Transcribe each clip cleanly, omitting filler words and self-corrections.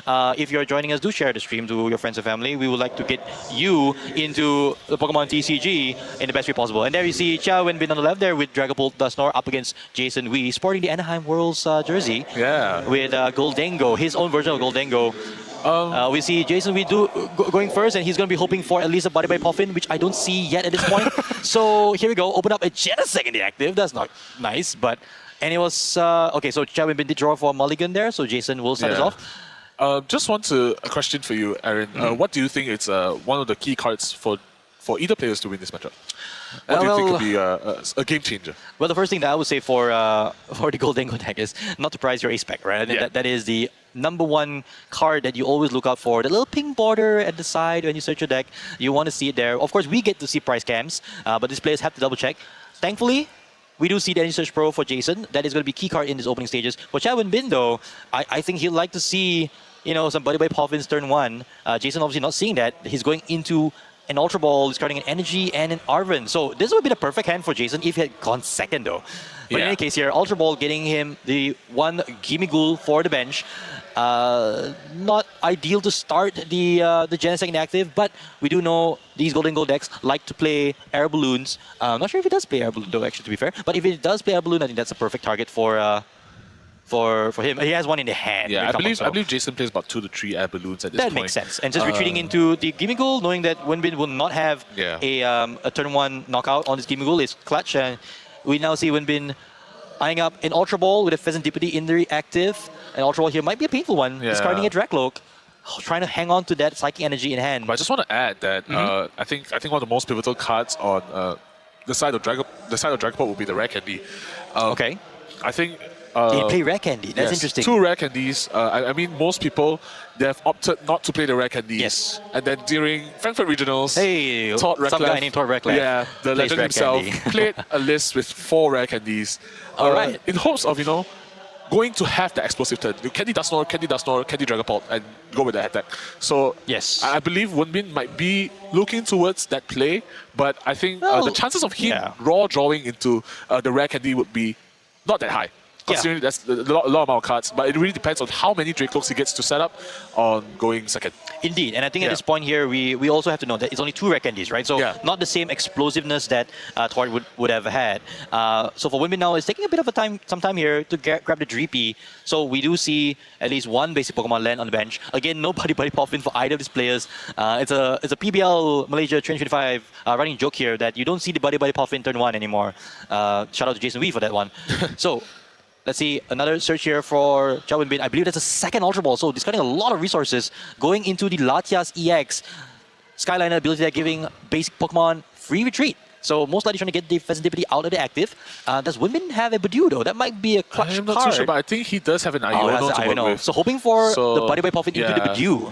If you're joining us, do share the stream to your friends and family. We would like to get you into the Pokemon TCG in the best way possible. And there you see Chia Wenbin on the left there with Dragapult Dusnor up against Jason Wee, sporting the Anaheim Worlds jersey. Yeah. With Gholdengo, his own version of Gholdengo. We see Jason Wee going first, and he's going to be hoping for at least a body by Puffin, which I don't see yet at this point. So here we go. Open up a Genesect in the active. That's not nice, but. And it was, okay, so Chia Wenbin did draw for Mulligan there, so Jason will start us off. Just a question for you, Aaron. What do you think is one of the key cards for either players to win this matchup? What do you think could be a game changer? Well, the first thing that I would say for the Gholdengo deck is not to prize your ace spec, right? That is the #1 card that you always look out for. The little pink border at the side when you search your deck, you want to see it there. Of course, we get to see price cams, but these players have to double check. Thankfully, we do see the Energy Search Pro for Jason. That is going to be key card in his opening stages. For Chia Wenbin, though, I think he'd like to see, some body by Puffins turn 1. Jason obviously not seeing that. He's going into an Ultra Ball, discarding an Energy and an Arven. So this would be the perfect hand for Jason if he had gone second, though. But in any case here, Ultra Ball getting him the 1 Gimmighoul for the bench. Not ideal to start the Genesect inactive, but we do know these Gholdengo decks like to play Air Balloons. I'm not sure if it does play Air Balloon, though, actually, to be fair. But if it does play Air Balloon, I think that's a perfect target for him. He has one in the hand. Yeah, I believe Jason plays about 2 to 3 Air Balloons at this point. That makes sense. And just retreating into the Gimmighoul, knowing that Wenbin will not have a turn 1 knockout on this Gimmighoul is clutch. And we now see Wenbin eyeing up an Ultra Ball with a Pheasantipede in the active. An Ultra Ball here might be a painful one. Discarding a Dracloak, trying to hang on to that Psychic Energy in hand. But I just want to add that I think one of the most pivotal cards on the side of Dragapult would be the Rare Candy. Okay. I think. They play Rare Candy. That's interesting. 2 Rare Candies. I mean, most people, they have opted not to play the Rare Candies. Yes. And then during Frankfurt Regionals, some guy named Todd Reckless. Yeah, the legend himself played a list with 4 Rare Candies. Alright. In hopes of, going to have the explosive turn. Candy Dusnor, Candy Dragapult, and go with the attack. So yes, I believe Wenbin might be looking towards that play, but I think the chances of him raw drawing into the Rare Candy would be not that high. Considering that's a lot amount of cards, but it really depends on how many Dracloaks he gets to set up on going second. Indeed, and I think at this point here, we also have to know that it's only 2 Rare Candies, right? So not the same explosiveness that Tor would have had. So for Wenbin now, it's taking a bit of some time here to grab the Dreepy. So we do see at least 1 basic Pokemon land on the bench. Again, no Body Puffin for either of these players. It's a PBL Malaysia 2025 running joke here that you don't see the Body Puffin turn 1 anymore. Shout out to Jason Wee for that one. So. Let's see, another search here for Chia Wenbin. I believe that's a second Ultra Ball, so discarding a lot of resources. Going into the Latias EX. Skyliner ability there giving basic Pokemon free retreat. So most likely trying to get the Pheasantipede out of the active. Does Wenbin have a Budew though? That might be a clutch card. I'm not too sure, but I think he does have an Iono to work with. So hoping for the Body by Puffin into the Budew.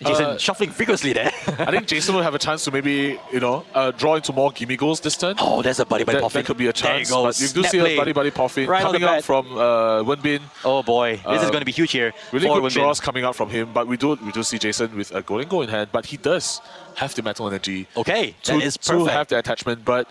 Jason shuffling vigorously there. I think Jason will have a chance to maybe, draw into more Gimmighouls this turn. Oh, there's a Body by Puffin. That could be a chance. There you go. But you do see a Body Puffin coming out from Wenbin. Oh boy, this is going to be huge here. Really good draws coming out from him, but we do see Jason with a Gholdengo in hand, but he does have the Metal Energy. Okay, that is perfect. To have the attachment, but...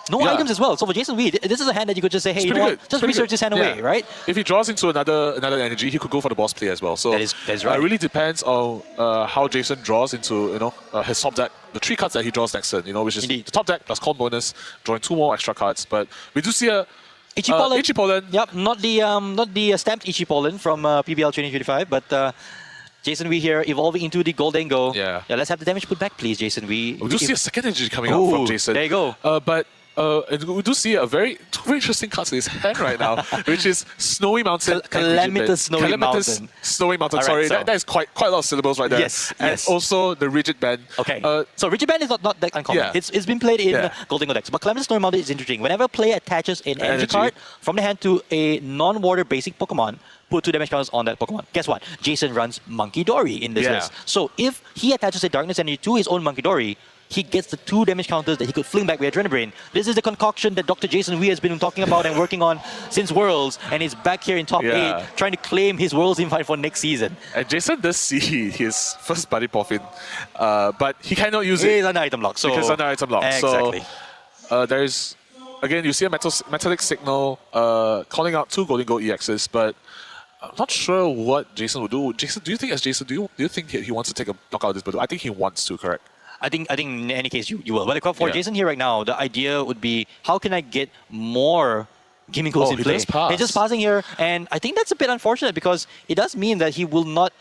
no items as well. So for Jason Wee, this is a hand that you could just say, hey, you know what? Just research this hand away, right? If he draws into another energy, he could go for the boss play as well. So that is right. It really depends on how Jason draws into his top deck, the 3 cards that he draws next turn, which is the top deck plus con bonus, drawing 2 more extra cards. But we do see a Ichi-Pollen. Yep, not the stamped Ichi-Pollen from PBL 2025, but. Jason Wee here evolving into the Gholdengo. Yeah, let's have the damage put back, please, Jason Wee. We do see a second energy coming out from Jason. There you go. And we do see a very interesting card in his hand right now, which is Snowy Mountain. Calamitous Snowy Mountain. Snowy Mountain, sorry. That is quite a lot of syllables right there. Yes. And also the Rigid Band. Okay. So Rigid Band is not that uncommon. Yeah. It's been played in Gholdengo decks. But Calamitous Snowy Mountain is interesting. Whenever a player attaches an energy card from the hand to a non-water basic Pokemon, put 2 damage counters on that Pokemon. Guess what? Jason runs Monkey Dory in this list. So if he attaches a Darkness Energy to his own Monkey Dory, he gets the 2 damage counters that he could fling back with Adrenaline Brain. This is the concoction that Dr. Jason Wee has been talking about and working on since Worlds, and he's back here in top 8, trying to claim his Worlds invite for next season. And Jason does see his first Body Puffin, but he cannot use it. It is under item lock. So because under item lock. Exactly. So there's, again, you see a metallic signal calling out 2 Gholdengo EXs, but I'm not sure what Jason would do. Jason, do you think he wants to take a knockout of this Badoo? I think he wants to, correct? I think in any case you will. But for Jason here right now, the idea would be how can I get more gaming goals in play? Does pass. He's just passing here, and I think that's a bit unfortunate because it does mean that he will not.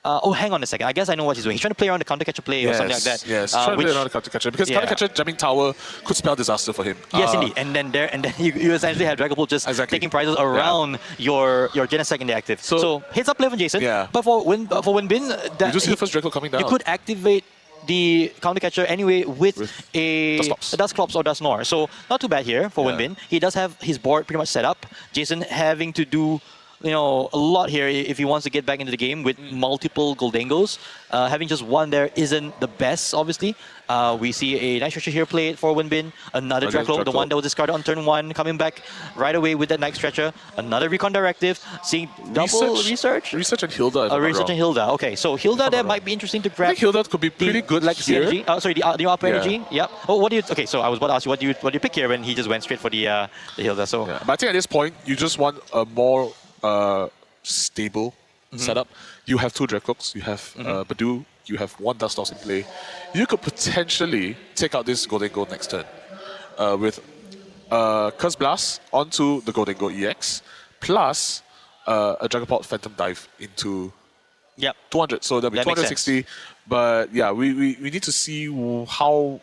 Hang on a second. I guess I know what he's doing. He's trying to play around the counter catcher play or something like that. Yes, trying to play around the counter catcher because counter catcher jamming tower could spell disaster for him. Yes, indeed. And then you essentially have Dragapult just taking prizes around your Genesect in the active. So heads up play from Jason. Yeah. But for Winbin, you do see the first Draco coming down. You could activate the counter catcher anyway with a Dusclops or Dusknoir. So not too bad here for Winbin. He does have his board pretty much set up. Jason having to do a lot here if he wants to get back into the game with multiple Gholdengos. Having just one there isn't the best, obviously. We see a nice stretcher here played for Winbin. Another Draclo, the one that was discarded on turn 1, coming back right away with that nice stretcher. Another Recon Directive, seeing double Research. Research and Hilda. Research and Hilda. Okay, so Hilda there might be interesting to grab. I think Hilda could be pretty good Legacy here. energy. Sorry, the new upper energy. Yep. Oh, what do you? Okay, so I was about to ask you what do you pick here when he just went straight for the Hilda. So. But I think at this point you just want a more stable setup. You have 2 Dracloaks, you have Badoo, you have 1 Dusknoir in play. You could potentially take out this Gholdengo next turn with Curse Blast onto the Gholdengo EX plus a Dragapult Phantom Dive into 200. So that'll be 260. But yeah, we need to see how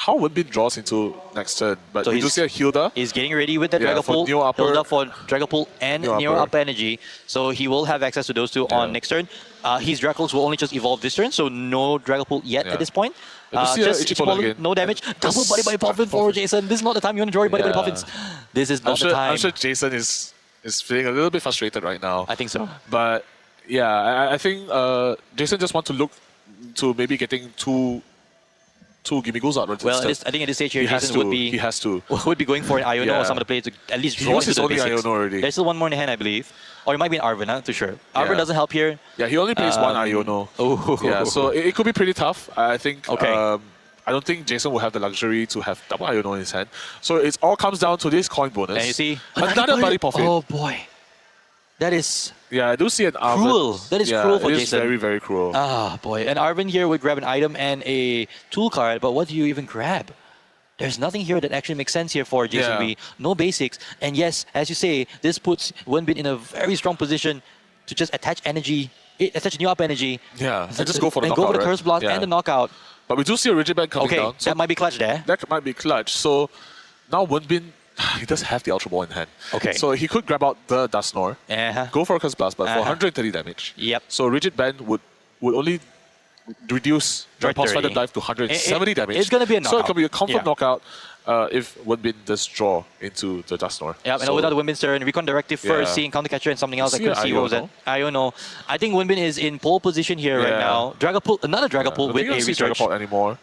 Winbin draws into next turn. But we do see a Hilda. He's getting ready with the Dragapult. Hilda for Dragapult and Neo Upper Energy. So he will have access to those two on next turn. His Dracos will only just evolve this turn, so no Dragapult yet at this point. Just small, no damage. Double Buddy Puffin for Jason. This is not the time you want to draw your Buddy Puffins. This is not the time. I'm sure Jason is feeling a little bit frustrated right now. I think so. But yeah, I think Jason just wants to look to maybe getting two gimme goals out. Well, I think at this stage here, Jason would be going for an Iono or some of the players to at least draw into the basics. Already. There's still one more in the hand, I believe. Or it might be an Arven, I'm not too sure. Arven doesn't help here. Yeah, he only plays 1 Iono. Yeah, so it could be pretty tough. I think. I don't think Jason will have the luxury to have double Iono in his hand. So it all comes down to this coin bonus. And you see another Buddy Puffin. Oh boy, that is. Yeah, I do see an Arven. Cruel. That is cruel for Jason. It is very, very cruel. Ah, boy. And Arven here would grab an item and a tool card, but what do you even grab? There's nothing here that actually makes sense here for Jason B. No basics. And yes, as you say, this puts Winbin in a very strong position to just attach energy, attach new up energy. Yeah, and just go for the knockout. And go for the Curse Blast and the knockout. But we do see a Rigid Band coming down. So that might be clutch there. That might be clutch. So now Winbin, he does have the Ultra Ball in hand. Okay. So he could grab out the Dusknoir, go for a Curse Blast, but for 130 damage. Yep. So Rigid Band would only reduce Dragapult's Phantom Dive to 170 damage. It's going to be a knockout. So it could be a confirm knockout if Winbin does draw into the Dusknoir. Yeah, and without the Winbin's turn, Recon Directive first, seeing Counter Catcher and something else I couldn't see. What was that? I don't know. I think Winbin is in pole position here right now. Dragapult, another Dragapult with a research. Dragapult anymore.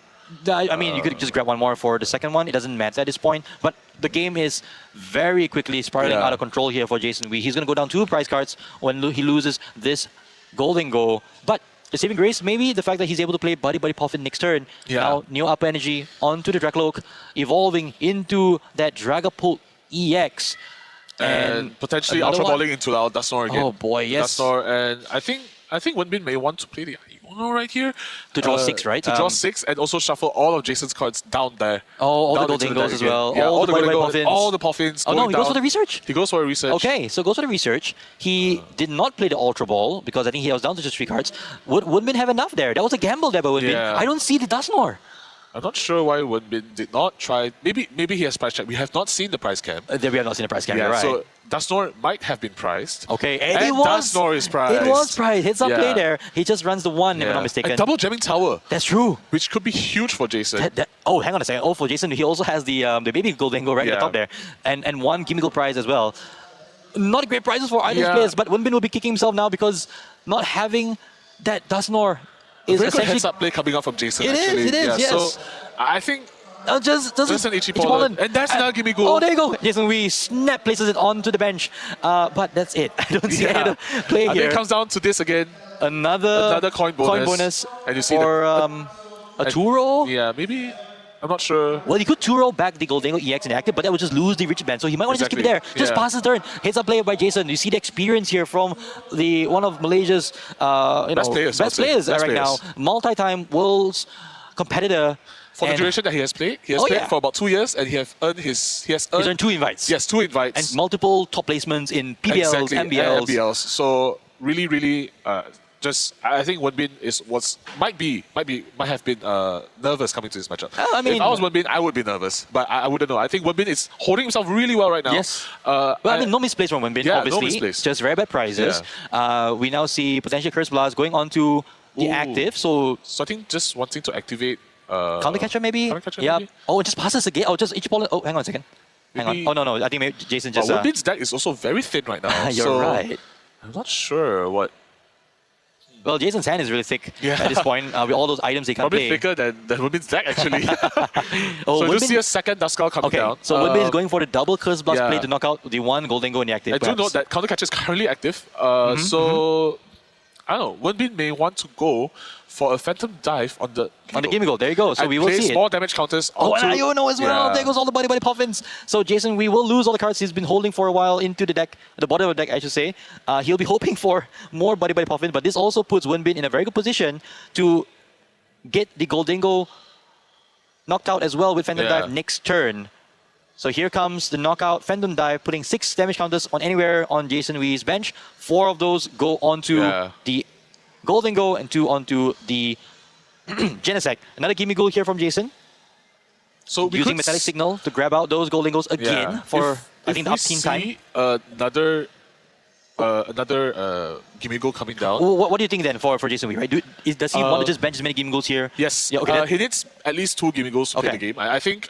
I mean, you could just grab one more for the second one. It doesn't matter at this point. But the game is very quickly spiraling out of control here for Jason Wee. He's going to go down 2 prize cards when he loses this Gholdengo. But the saving grace, maybe the fact that he's able to play Buddy Puffin next turn. Now, Neo Up Energy onto the Dracloak, evolving into that Dragapult EX. And potentially Ultra Balling into our Dusknoir again. Oh boy, yes. Dusknoir, and I think Winbin may want to play the Iono right here. To draw 6, right? To draw 6 and also shuffle all of Jason's cards down there. Oh, all the Gholdengos as well. Yeah, all the Puffins. All the Puffins. Oh no, he goes for the research. He goes for a research. Okay, so goes for the research. He did not play the Ultra Ball because I think he was down to just 3 cards. Would Winbin have enough there? That was a gamble there by Winbin. I don't see the Dusknoir. I'm not sure why Winbin did not try. Maybe he has price check. We have not seen the price cam. We have not seen the price cam. Right. So Dusknoir might have been priced. Okay, and it was. Dusknoir is priced. It was priced. Hits up play there. He just runs the 1, if I'm not mistaken. A double jamming tower. That's true. Which could be huge for Jason. Oh, hang on a second. Oh, for Jason, he also has the baby Gholdengo right at the top there, and 1 gimme gold prize as well. Not great prizes for either players, but Winbin will be kicking himself now because not having that Dusknoir is very essentially good heads-up play coming up from Jason. It is. Yes. So I think just an Ichi Pollen. And that's another gimme goal. Oh, there you go. Jason Wee snap places it onto the bench. But that's it. I don't see any other play here. I think it comes down to this again. Another coin bonus. And you see for a Turo? Yeah, maybe I'm not sure. Well, he could 2-roll back the Gholdengo EX inactive, but that would just lose the Richard Band. So he might want to just keep it there. Just pass his turn. Heads up play by Jason. You see the experience here from one of Malaysia's best players right now. Multi-time world's competitor. For the duration that he has played, for about 2 years, and he's earned 2 invites. Yes, 2 invites. And multiple top placements in PBLs, MBLs. So really, I think Wenbin might have been nervous coming to this matchup. I mean, if I was Wenbin, I would be nervous, but I wouldn't know. I think Wenbin is holding himself really well right now. Yes. No misplays from Wenbin, obviously. No misplays. Just very bad prizes. Yeah. We now see potential Curse Blast going on to the active. So I think just wanting to activate. Counter catcher maybe? Maybe? Oh, just passes again. Oh, just each ball. Oh, hang on a second. Hang on. Oh, no. I think maybe Jason just. Wenbin's deck is also very thin right now. You're right. I'm not sure what. Well, Jason's hand is really thick at this point with all those items he can play. Probably thicker than Wenbin's deck, actually. So you'll see a second Duskull coming down. So Wenbin is going for the double Curse Blast play to knock out the one Gholdengo in the active. I do note that Counter Catcher is currently active. So, I don't know. Wenbin may want to go for a Phantom Dive on the Gimmighoul. There you go. So we will see more damage counters onto... and Iono as well. There goes all the Buddy Puffins. So Jason, we will lose all the cards he's been holding for a while into the deck, the bottom of the deck, I should say. He'll be hoping for more Buddy Puffins, but this also puts Wenbin in a very good position to get the Gholdengo knocked out as well with Phantom Dive next turn. So here comes the knockout Phantom Dive, putting 6 damage counters on anywhere on Jason Wee's bench. 4 of those go onto the Gholdengo and 2 onto the Genesect. Another Gimmighoul here from Jason. So using Metallic Signal to grab out those Gholdengos again for I think the upkeep time. Another Gimmighoul coming down. What do you think then for Jason Wee, right? Does he want to just bench as many Gimmighouls here? Yes. Yeah, he needs at least 2 Gimmighouls to play the game. I think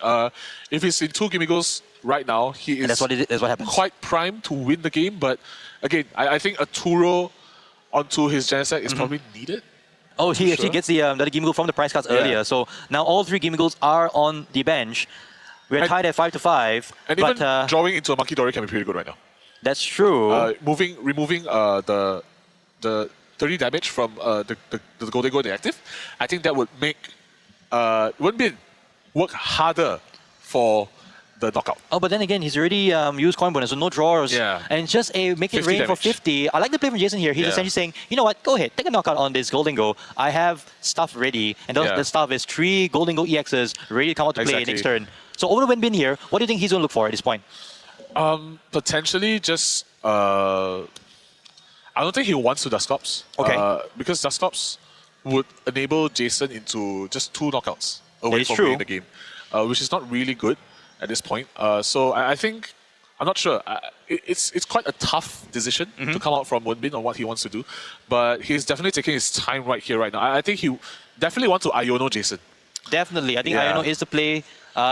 if he's in 2 Gimmighouls right now, he is that's what happens. Quite primed to win the game. But again, I think a 2-roll onto his Genesect is probably needed. Oh, he actually gets the other Gimmighoul from the prize cards earlier. So now all 3 Gimmighouls are on the bench. We're tied at 5-5. And even drawing into a Monkey Dory can be pretty good right now. That's true. Removing the 30 damage from the Gholdengo in the active, I think that would make Wenbin work harder for the knockout. Oh, but then again, he's already used coin bonus, so no drawers. Yeah. And just a make it rain for 50. I like the play from Jason here. He's essentially saying, you know what, go ahead, take a knockout on this Gholdengo. I have stuff ready. And the stuff is 3 Gholdengo EXs ready to come out to play next turn. So over to Wenbin here, what do you think he's going to look for at this point? Potentially just... I don't think he wants to Dusclops. Okay. Because Dusclops would enable Jason into just 2 knockouts away from winning the game. Which is not really good at this point. So I think, I'm not sure. It's quite a tough decision to come out from Wenbin on what he wants to do. But he's definitely taking his time right here, right now. I think he definitely wants to Iono Jason. Definitely. I think Iono is the play.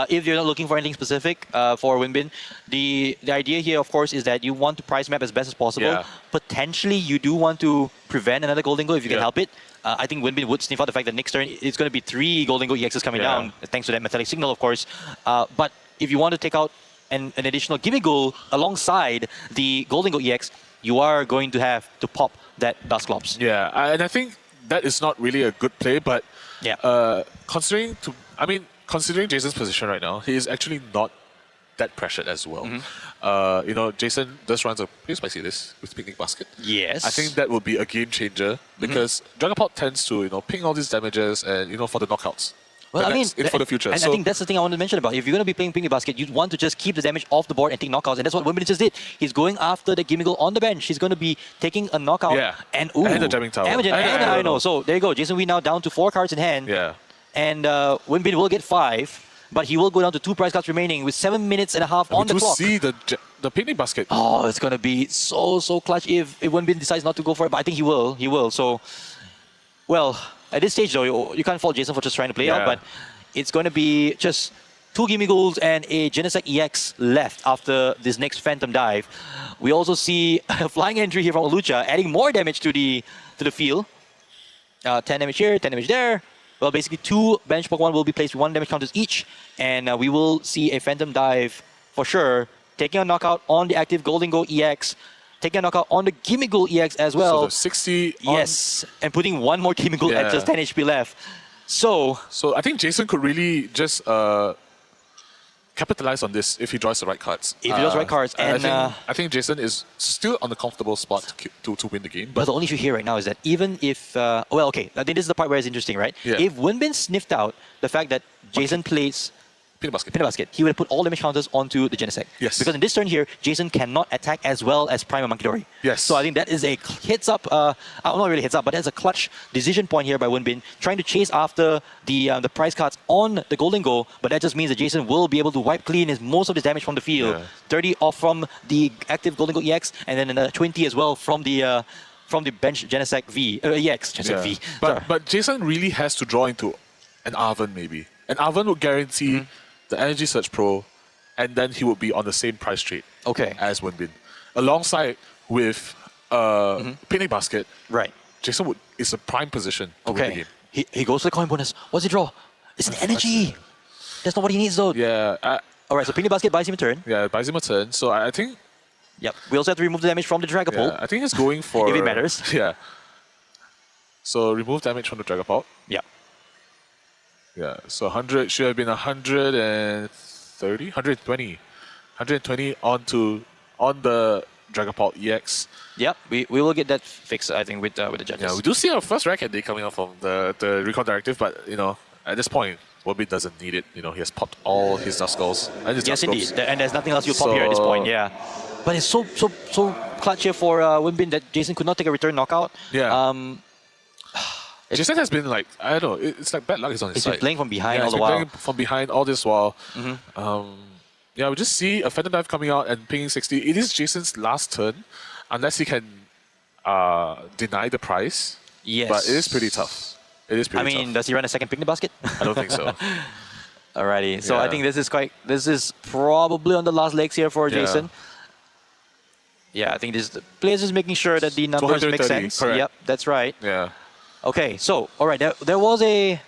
If you're not looking for anything specific for Wenbin, the idea here, of course, is that you want to price map as best as possible. Potentially, you do want to prevent another Gholdengo if you can help it. I think Wenbin would sniff out the fact that next turn it's going to be 3 Gholdengo EXs coming down, thanks to that Metallic Signal, of course. But if you want to take out an additional Gimmighoul alongside the Gholdengo EX, you are going to have to pop that Dusclops. Yeah, and I think that is not really a good play, but considering Jason's position right now, he is actually not that pressured as well. You know, Jason does run a pretty spicy list with Picnic Basket. Yes. I think that will be a game changer because Dragapult tends to, ping all these damages and, for the knockouts. Well, I mean, for the future. And I think that's the thing I want to mention about. If you're going to be playing Picnic Basket, you want to just keep the damage off the board and take knockouts, and that's what Wenbin just did. He's going after the Gimmighoul on the bench. He's going to be taking a knockout and the Jamming Tower. And I know. So there you go. Jason Wee now down to 4 cards in hand. Yeah. And Wenbin will get 5, but he will go down to 2 prize cards remaining with 7 minutes and a half on the clock. See the Picnic Basket. Oh, it's going to be so clutch if Wenbin decides not to go for it, but I think he will. He will. So, well, at this stage though, you can't fault Jason for just trying to play out, but it's going to be just 2 Gimmighouls and a Genesect EX left after this next Phantom Dive. We also see a flying entry here from Lucha, adding more damage to the field. 10 damage here, 10 damage there. Well, basically 2 bench Pokemon will be placed with 1 damage counters each, and we will see a Phantom Dive for sure, taking a knockout on the active Gholdengo EX, taking a knockout on the Gimmighoul EX as well. So the 60 and putting 1 more Gimmighoul at just 10 HP left. So I think Jason could really just capitalize on this if he draws the right cards. If he draws the right cards, and I think Jason is still on the comfortable spot to win the game. But the only issue here right now is that even if well, okay, I think this is the part where it's interesting, right? Yeah. If Wenbin sniffed out the fact that Jason plays Peanut basket. he would put all damage counters onto the Genesect. Yes. Because in this turn here, Jason cannot attack as well as Prime and Monkey Dory. Yes. So I think that is a heads up, not really heads up, but that's a clutch decision point here by Wenbin, trying to chase after the prize cards on the Gholdengo, but that just means that Jason will be able to wipe clean most of his damage from the field. Yeah. 30 off from the active Gholdengo EX, and then 20 as well from the bench Genesect V, EX, Genesect V. But Jason really has to draw into an Arven maybe. An Arven would guarantee the Energy Search Pro, and then he would be on the same price trade as Wenbin. Alongside with Picnic Basket, right. Jason is a prime position to win the game. He goes for the coin bonus. What's he draw? It's an energy. That's not what he needs though. Yeah. Alright, so Picnic Basket buys him a turn. Yeah, it buys him a turn. So I think... Yep. We also have to remove the damage from the Dragapult. Yeah, I think he's going for... if it matters. Yeah. So remove damage from the Dragapult. Yeah. Yeah, so 100 should have been 130, 120. 120 on the Dragapult EX. Yep, we will get that fixed, I think, with the judges. Yeah, we do see our first racket day coming out from the Recall Directive, but, at this point, Wenbin doesn't need it. He has popped all his Nuzskulls and his Yes, Nuzskulls. indeed. And there's nothing else you'll pop here at this point, yeah. But it's so clutch here for Wenbin that Jason could not take a return knockout. Yeah. Jason has been like, I don't know, it's like bad luck is on his He's side. been playing from behind all he's the been while. playing from behind all this while. We just see a Phantom Dive coming out and pinging 60. It is Jason's last turn, unless he can deny the prize. Yes. But it is pretty tough. I mean, does he run a second Picnic Basket? I don't think so. Alrighty, so I think this is probably on the last legs here for Jason. Yeah, I think the players is making sure that the numbers make sense. Correct. Yep, that's right. Yeah. Okay, so alright, there was a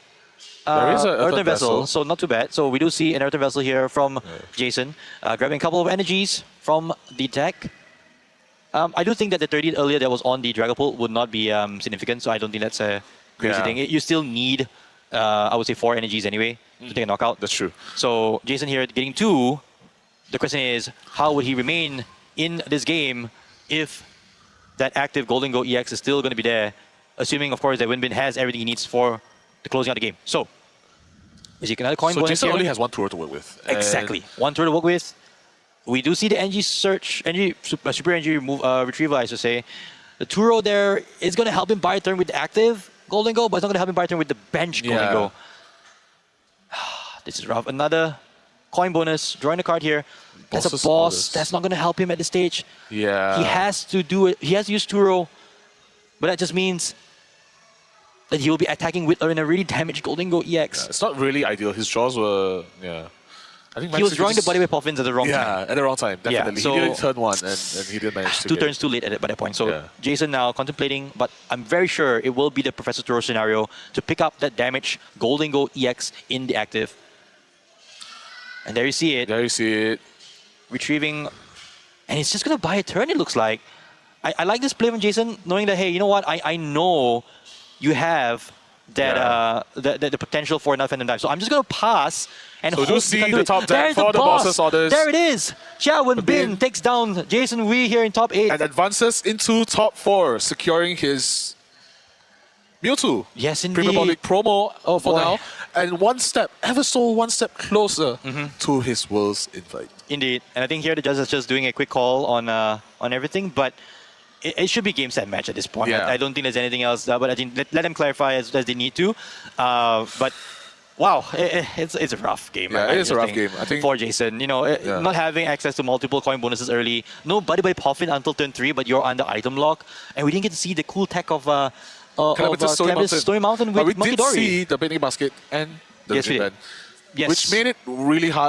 there is an earthen vessel, so not too bad. So we do see an earthen vessel here from Jason, grabbing a couple of energies from the deck. I do think that the 30 earlier that was on the Dragapult would not be significant, so I don't think that's a crazy thing. You still need, I would say, 4 energies anyway to take a knockout. That's true. So Jason here getting 2. The question is, how would he remain in this game if that active Gholdengo EX is still going to be there? Assuming, of course, that Wenbin has everything he needs for the closing out the game. So, is he another coin bonus Jason here? only has 1 tour to work with. Exactly. 1 tour to work with. We do see the energy search, super energy retrieval, I should say. The Turo there is going to help him buy a turn with the active Gholdengo, but it's not going to help him buy a turn with the bench Gholdengo. This is rough. Another coin bonus, drawing a card here. That's a boss. That's not going to help him at this stage. Yeah. He has to do it. He has to use Turo. But that just means that he will be attacking with a really damaged Gholdengo EX. Yeah, it's not really ideal. His draws were, I think he was drawing the bodyweight Poffins at the wrong time. Yeah, at the wrong time, definitely. So he did turn 1 and he didn't manage to 2 turns too late by that point. So Jason now contemplating, but I'm very sure it will be the Professor Turo scenario to pick up that damaged Gholdengo EX in the active. And there you see it. There you see it. Retrieving. And he's just going to buy a turn, it looks like. I like this play from Jason, knowing that, hey, you know what? I know you have that the potential for another Phantom Dive. So I'm just going to pass and so hope do see the top deck for the boss's orders. There it is. Xia Wenbin takes down Jason Wee here in top 8. And advances into top 4, securing his Mewtwo. Yes, indeed. Premium promo for now. And one step closer to his World's Invite. Indeed. And I think here the judges are just doing a quick call on everything, but it should be game, set, match at this point. Yeah. I don't think there's anything else, but I think let them clarify as they need to. But wow, it's a rough game. Yeah, it is a rough game. I think for Jason, not having access to multiple coin bonuses early, no buddy by Poffin until turn 3, but you're under item lock, and we didn't get to see the cool tech of Calamitous Story Mountain with but we Monkey did Dory. see the Picnic Basket and the Legend Band, Yes. which made it really hard